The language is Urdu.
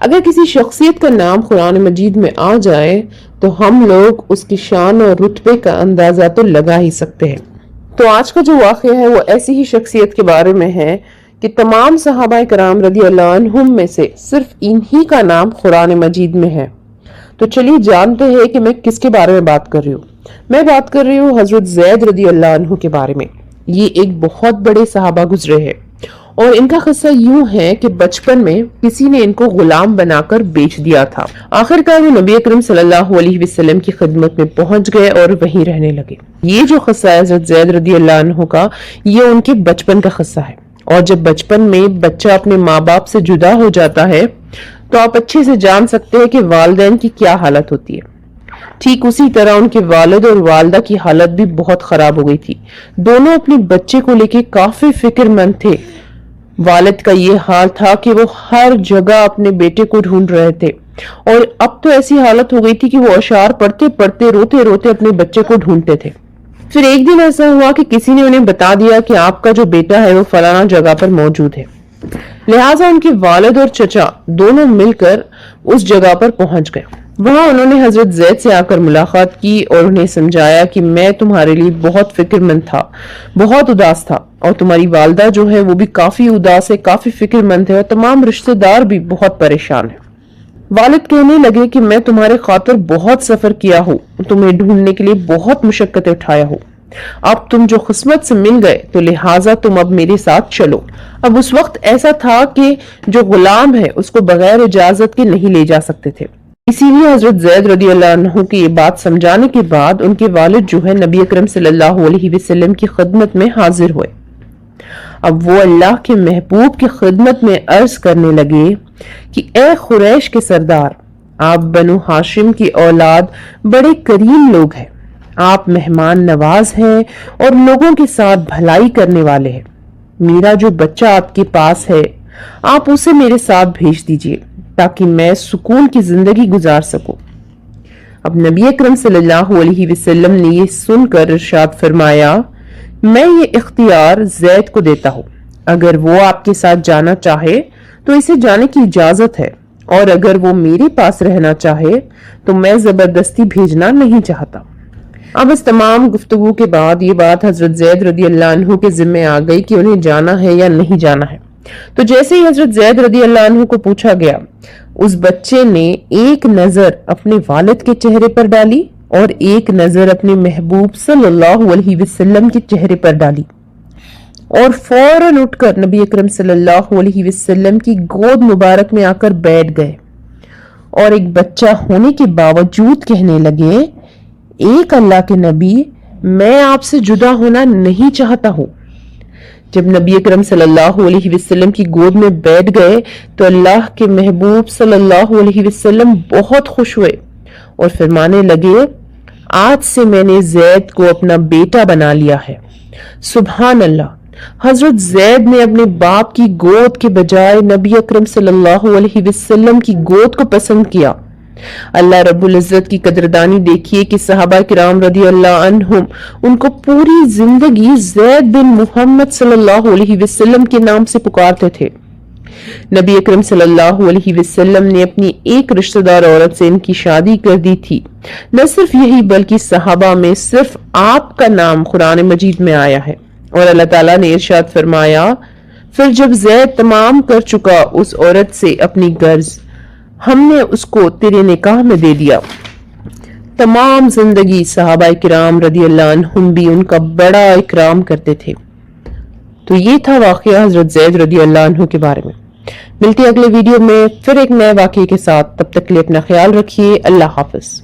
اگر کسی شخصیت کا نام قرآن مجید میں آ جائے تو ہم لوگ اس کی شان اور رتبے کا اندازہ تو لگا ہی سکتے ہیں۔ تو آج کا جو واقعہ ہے وہ ایسی ہی شخصیت کے بارے میں ہے کہ تمام صحابہ کرام رضی اللہ عنہم میں سے صرف انہی کا نام قرآن مجید میں ہے۔ تو چلیے جانتے ہیں کہ میں کس کے بارے میں بات کر رہی ہوں۔ میں بات کر رہی ہوں حضرت زید رضی اللہ عنہ کے بارے میں۔ یہ ایک بہت بڑے صحابہ گزرے ہیں اور ان کا قصہ یوں ہے کہ بچپن میں کسی نے ان کو غلام بنا کر بیچ دیا تھا۔ آخر کار وہ نبی اکرم صلی اللہ علیہ وسلم کی خدمت میں پہنچ گئے اور وہیں رہنے لگے۔ یہ جو قصہ ہے حضرت زید رضی اللہ عنہ کا، یہ ان کے بچپن کا قصہ ہے۔ اور جب بچپن میں بچہ اپنے ماں باپ سے جدا ہو جاتا ہے تو آپ اچھے سے جان سکتے ہیں کہ والدین کی کیا حالت ہوتی ہے۔ ٹھیک اسی طرح ان کے والد اور والدہ کی حالت بھی بہت خراب ہو گئی تھی۔ دونوں اپنے بچے کو لے کے کافی فکر مند تھے۔ والد کا یہ حال تھا کہ وہ ہر جگہ اپنے بیٹے کو ڈھونڈ رہے تھے اور اب تو ایسی حالت ہو گئی تھی کہ وہ اشعار پڑھتے پڑھتے روتے روتے اپنے بچے کو ڈھونڈتے تھے۔ پھر ایک دن ایسا ہوا کہ کسی نے انہیں بتا دیا کہ آپ کا جو بیٹا ہے وہ فلانا جگہ پر موجود ہے۔ لہٰذا ان کے والد اور چچا دونوں مل کر اس جگہ پر پہنچ گئے۔ وہاں انہوں نے حضرت زید سے آ کر ملاقات کی اور انہیں سمجھایا کہ میں تمہارے لیے بہت فکر مند تھا، بہت اداس تھا، اور تمہاری والدہ جو ہے وہ بھی کافی اداس ہے، کافی فکر مند ہے، اور تمام رشتہ دار بھی بہت پریشان ہیں۔ والد کہنے لگے کہ میں تمہارے خاطر بہت سفر کیا ہوں، تمہیں ڈھونڈنے کے لیے بہت مشقتیں اٹھایا ہوں۔ اب تم جو قسمت سے مل گئے تو لہٰذا تم اب میرے ساتھ چلو۔ اب اس وقت ایسا تھا کہ جو غلام ہے اس کو بغیر اجازت کے نہیں لے جا سکتے تھے۔ اسی لیے حضرت زید رضی اللہ عنہ کی یہ بات سمجھانے کے بعد ان کے والد جو ہے نبی اکرم صلی اللہ علیہ وسلم کی خدمت میں حاضر ہوئے۔ اب وہ اللہ کے محبوب کی خدمت میں عرض کرنے لگے کہ اے قریش کے سردار، آپ بنو ہاشم کی اولاد بڑے کریم لوگ ہیں، آپ مہمان نواز ہیں اور لوگوں کے ساتھ بھلائی کرنے والے ہیں۔ میرا جو بچہ آپ کے پاس ہے آپ اسے میرے ساتھ بھیج دیجئے تاکہ میں سکون کی زندگی گزار سکوں۔ اب نبی اکرم صلی اللہ علیہ وسلم نے یہ سن کر ارشاد فرمایا، میں یہ اختیار زید کو دیتا ہوں، اگر وہ آپ کے ساتھ جانا چاہے تو اسے جانے کی اجازت ہے، اور اگر وہ میرے پاس رہنا چاہے تو میں زبردستی بھیجنا نہیں چاہتا۔ اب اس تمام گفتگو کے بعد یہ بات حضرت زید رضی اللہ عنہ کے ذمہ آ گئی کہ انہیں جانا ہے یا نہیں جانا ہے۔ تو جیسے ہی حضرت زید رضی اللہ عنہ کو پوچھا گیا، اس بچے نے ایک نظر اپنے والد کے چہرے پر ڈالی اور ایک نظر اپنے محبوب صلی اللہ علیہ وسلم کے چہرے پر ڈالی اور فوراً اٹھ کر نبی اکرم صلی اللہ علیہ وسلم کی گود مبارک میں آ کر بیٹھ گئے اور ایک بچہ ہونے کے باوجود کہنے لگے، ایک اللہ کے نبی، میں آپ سے جدا ہونا نہیں چاہتا ہوں۔ جب نبی اکرم صلی اللہ علیہ وسلم کی گود میں بیٹھ گئے تو اللہ کے محبوب صلی اللہ علیہ وسلم بہت خوش ہوئے اور فرمانے لگے، آج سے میں نے زید کو اپنا بیٹا بنا لیا ہے۔ سبحان اللہ! حضرت زید نے اپنے باپ کی گود کے بجائے نبی اکرم صلی اللہ علیہ وسلم کی گود کو پسند کیا۔ اللہ رب العزت کی قدردانی دیکھیے کہ صحابہ کرام رضی اللہ عنہم ان کو پوری زندگی زید بن محمد صلی اللہ علیہ وسلم کے نام سے پکارتے تھے۔ نبی اکرم صلی اللہ علیہ وسلم نے اپنی ایک رشتہ دار عورت سے ان کی شادی کر دی تھی۔ نہ صرف یہی بلکہ صحابہ میں صرف آپ کا نام قرآن مجید میں آیا ہے، اور اللہ تعالیٰ نے ارشاد فرمایا، پھر جب زید تمام کر چکا اس عورت سے اپنی غرض، ہم نے اس کو تیرے نکاح میں دے دیا۔ تمام زندگی صحابہ کرام رضی اللہ عنہم بھی ان کا بڑا اکرام کرتے تھے۔ تو یہ تھا واقعہ حضرت زید رضی اللہ عنہ کے بارے میں۔ ملتے اگلے ویڈیو میں پھر ایک نئے واقعے کے ساتھ، تب تک کے لیے اپنا خیال رکھیے۔ اللہ حافظ۔